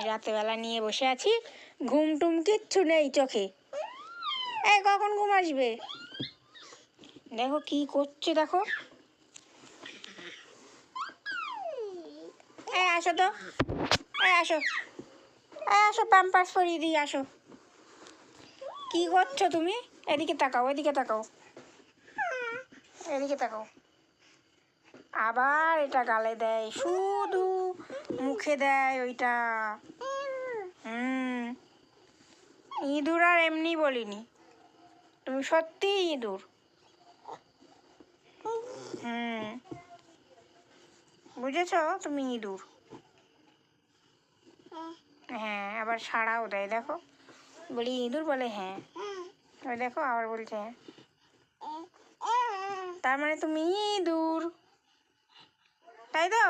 রাতেবেলা নিয়ে বসে আছি, ঘুম টুম কিচ্ছু নেই চোখে। এই কখন ঘুম আসবে? দেখো কি করছে, দেখো। এই আসো তো, এই আসো, এই আসো, প্যাম্পার্স পরিয়ে দিই, আসো। কি করছো তুমি? এদিকে তাকাও, এদিকে তাকাও, এদিকে তাকাও। আবার এটা গালে দেয়, শুধু মুখে দেয় ওইটা। ইঁদুর আর এমনি বলিনি, তুমি সত্যি ইঁদুর। বুঝেছ, তুমি ইঁদুর। হ্যাঁ, আবার সাড়াও দেয়, দেখো। বলি ইঁদুর, বলে হ্যাঁ। ওই দেখো আবার বলছে হ্যাঁ। তার মানে তুমি ইঁদুর, তাই তো?